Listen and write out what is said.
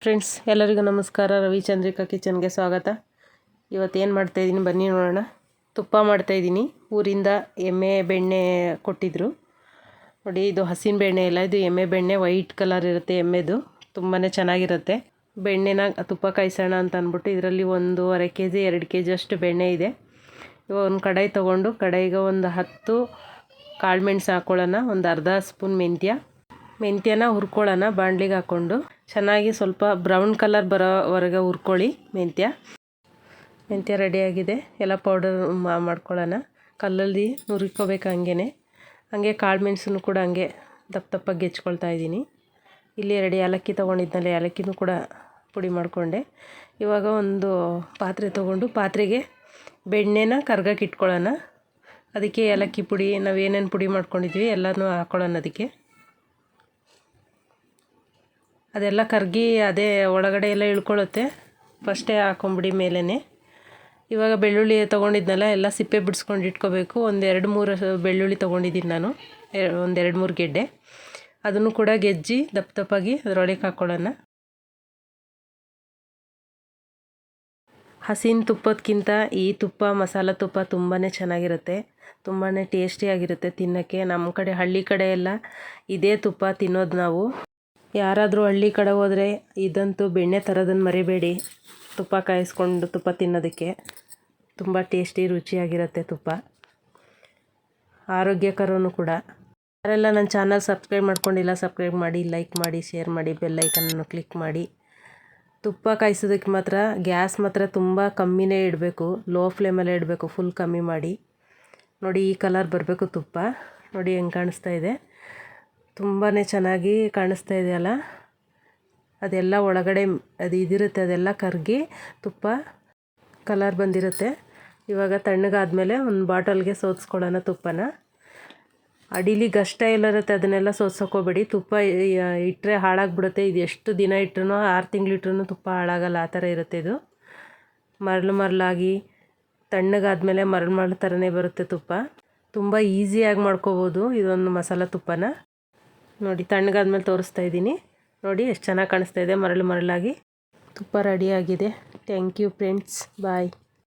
Friends ಎಲ್ಲರಿಗೂ ನಮಸ್ಕಾರ. ರವಿಚಂದ್ರಿಕಾ ಕಿಚನ್ಗೆ ಸ್ವಾಗತ. ಇವತ್ತೇನು ಮಾಡ್ತಾಯಿದ್ದೀನಿ ಬನ್ನಿ ನೋಡೋಣ. ತುಪ್ಪ ಮಾಡ್ತಾಯಿದ್ದೀನಿ. ಊರಿಂದ ಎಮ್ಮೆ ಬೆಣ್ಣೆ ಕೊಟ್ಟಿದ್ದರು ನೋಡಿ. ಇದು ಹಸಿನ ಬೆಣ್ಣೆ ಇಲ್ಲ, ಇದು ಎಮ್ಮೆ ಬೆಣ್ಣೆ. ವೈಟ್ ಕಲರ್ ಇರುತ್ತೆ ಎಮ್ಮೆದು, ತುಂಬಾ ಚೆನ್ನಾಗಿರುತ್ತೆ. ಬೆಣ್ಣೆನ ತುಪ್ಪ ಕಾಯಿಸೋಣ ಅಂತ ಅಂದ್ಬಿಟ್ಟು ಇದರಲ್ಲಿ 1.5 kg 2 kg ಅಷ್ಟು ಬೆಣ್ಣೆ ಇದೆ. ಇವಾಗ ಒಂದು ಕಡಾಯಿ ತೊಗೊಂಡು ಕಡಾಯಿಗೆ ಒಂದು 10 ಕಾಳುಮೆಣಸು ಹಾಕ್ಕೊಳ್ಳೋಣ. ಒಂದು ಅರ್ಧ ಸ್ಪೂನ್ ಮೆಂತ್ಯನ ಹುರ್ಕೊಳ್ಳೋಣ. ಬಾಣಲಿಗೆ ಹಾಕ್ಕೊಂಡು ಚೆನ್ನಾಗಿ ಸ್ವಲ್ಪ ಬ್ರೌನ್ ಕಲರ್ ಬರೋವರೆಗೆ ಹುರ್ಕೊಳ್ಳಿ. ಮೆಂತ್ಯ ರೆಡಿಯಾಗಿದೆ. ಎಲ್ಲ ಪೌಡರ್ ಮಾಡ್ಕೊಳ್ಳೋಣ. ಕಲ್ಲಲ್ಲಿ ಹುರ್ಕೋಬೇಕು. ಹಂಗೆ ಕಾಳುಮೆಣಸನ್ನು ಕೂಡ ಹಂಗೆ ದಪ್ಪಗೆ ಹೆಚ್ಕೊಳ್ತಾ ಇದ್ದೀನಿ. ಇಲ್ಲಿ 2 ಏಲಕ್ಕಿ ತೊಗೊಂಡಿದ್ನಲ್ಲ, ಏಲಕ್ಕಿನೂ ಕೂಡ ಪುಡಿ ಮಾಡಿಕೊಂಡೆ. ಇವಾಗ ಒಂದು ಪಾತ್ರೆ ತೊಗೊಂಡು ಪಾತ್ರೆಗೆ ಬೆಣ್ಣೆನ ಕರ್ಗಕ್ಕೆ ಇಟ್ಕೊಳ್ಳೋಣ. ಅದಕ್ಕೆ ಏಲಕ್ಕಿ ಪುಡಿ, ನಾವು ಏನೇನು ಪುಡಿ ಮಾಡ್ಕೊಂಡಿದ್ವಿ ಎಲ್ಲನೂ ಹಾಕ್ಕೊಳ್ಳೋಣ. ಅದೆಲ್ಲ ಕರ್ಗಿ ಅದೇ ಒಳಗಡೆ ಎಲ್ಲ ಇಳ್ಕೊಳ್ಳುತ್ತೆ. ಫಸ್ಟೇ ಹಾಕೊಂಬಿಡಿ ಮೇಲೇ. ಇವಾಗ ಬೆಳ್ಳುಳ್ಳಿ ತೊಗೊಂಡಿದ್ನಲ್ಲ, ಎಲ್ಲ ಸಿಪ್ಪೆ ಬಿಡಿಸ್ಕೊಂಡು ಇಟ್ಕೋಬೇಕು. ಒಂದು 2-3 ಬೆಳ್ಳುಳ್ಳಿ ತೊಗೊಂಡಿದ್ದೀನಿ ನಾನು, ಒಂದು 2-3 ಗೆಡ್ಡೆ. ಅದನ್ನು ಕೂಡ ಗೆಜ್ಜಿ ದಪ್ಪಗೆ ಅದರೊಳಗೆ ಹಾಕ್ಕೊಳ್ಳೋಣ. ಹಸಿನ ತುಪ್ಪದಕ್ಕಿಂತ ಈ ತುಪ್ಪ, ಮಸಾಲ ತುಪ್ಪ ತುಂಬಾ ಚೆನ್ನಾಗಿರುತ್ತೆ, ತುಂಬಾ ಟೇಸ್ಟಿಯಾಗಿರುತ್ತೆ ತಿನ್ನೋಕ್ಕೆ. ನಮ್ಮ ಕಡೆ ಹಳ್ಳಿ ಕಡೆ ಎಲ್ಲ ಇದೇ ತುಪ್ಪ ತಿನ್ನೋದು ನಾವು. ಯಾರಾದರೂ ಹಳ್ಳಿ ಕಡೆ ಹೋದರೆ ಇದಂತೂ ಬೆಣ್ಣೆ ತರೋದನ್ನು ಮರಿಬೇಡಿ. ತುಪ್ಪ ಕಾಯಿಸ್ಕೊಂಡು ತುಪ್ಪ ತಿನ್ನೋದಕ್ಕೆ ತುಂಬ ಟೇಸ್ಟಿ ರುಚಿಯಾಗಿರುತ್ತೆ ತುಪ್ಪ, ಆರೋಗ್ಯಕರವೂ ಕೂಡ. ಯಾರೆಲ್ಲ ನನ್ನ ಚಾನಲ್ ಸಬ್ಸ್ಕ್ರೈಬ್ ಮಾಡ್ಕೊಂಡಿಲ್ಲ, ಸಬ್ಸ್ಕ್ರೈಬ್ ಮಾಡಿ, ಲೈಕ್ ಮಾಡಿ, ಶೇರ್ ಮಾಡಿ, ಬೆಲ್ ಐಕನನ್ನು ಕ್ಲಿಕ್ ಮಾಡಿ. ತುಪ್ಪ ಕಾಯಿಸೋದಕ್ಕೆ ಮಾತ್ರ ಗ್ಯಾಸ್ ಮಾತ್ರ ತುಂಬ ಕಮ್ಮಿನೇ ಇಡಬೇಕು, ಲೋ ಫ್ಲೇಮಲ್ಲೇ ಇಡಬೇಕು, ಫುಲ್ ಕಮ್ಮಿ ಮಾಡಿ. ನೋಡಿ ಈ ಕಲರ್ ಬರಬೇಕು ತುಪ್ಪ. ನೋಡಿ ಹೆಂಗೆ ಕಾಣಿಸ್ತಾ ಇದೆ, ತುಂಬಾ ಚೆನ್ನಾಗಿ ಕಾಣಿಸ್ತಾ ಇದೆಯಲ್ಲ. ಅದೆಲ್ಲ ಒಳಗಡೆ ಇದಿರುತ್ತೆ, ಅದೆಲ್ಲ ಕರಗಿ ತುಪ್ಪ ಕಲರ್ ಬಂದಿರುತ್ತೆ. ಇವಾಗ ತಣ್ಣಗಾದ್ಮೇಲೆ ಒಂದು ಬಾಟಲ್ಗೆ ಸೋದಿಸ್ಕೊಳ್ಳೋಣ ತುಪ್ಪನ. ಅಡಿಲಿ ಗಷ್ಟ ಎಲ್ಲ ಇರುತ್ತೆ, ಅದನ್ನೆಲ್ಲ ಸೋದ್ಸೋಕೋಬೇಡಿ. ತುಪ್ಪ ಇಟ್ಟರೆ ಹಾಳಾಗಿಬಿಡುತ್ತೆ. ಇದು ಎಷ್ಟು ದಿನ ಇಟ್ಟರು, 6 ತಿಂಗಳು ಇಟ್ಟರು ತುಪ್ಪ ಹಾಳಾಗಲ್ಲ, ಆ ಥರ ಇರುತ್ತೆ ಇದು. ಮರಳಾಗಿ ತಣ್ಣಗಾದ್ಮೇಲೆ ಮರಳು ಥರನೇ ಬರುತ್ತೆ ತುಪ್ಪ. ತುಂಬ ಈಸಿಯಾಗಿ ಮಾಡ್ಕೋಬೋದು ಇದೊಂದು ಮಸಾಲ ತುಪ್ಪನ. ನೋಡಿ ತಣ್ಣಗಾದ್ಮೇಲೆ ತೋರಿಸ್ತಾ ಇದ್ದೀನಿ. ನೋಡಿ ಎಷ್ಟು ಚೆನ್ನಾಗಿ ಕಾಣಿಸ್ತಾ ಇದೆ, ಮರಳಾಗಿ. ತುಪ್ಪ ರೆಡಿಯಾಗಿದೆ. Thank you friends, bye.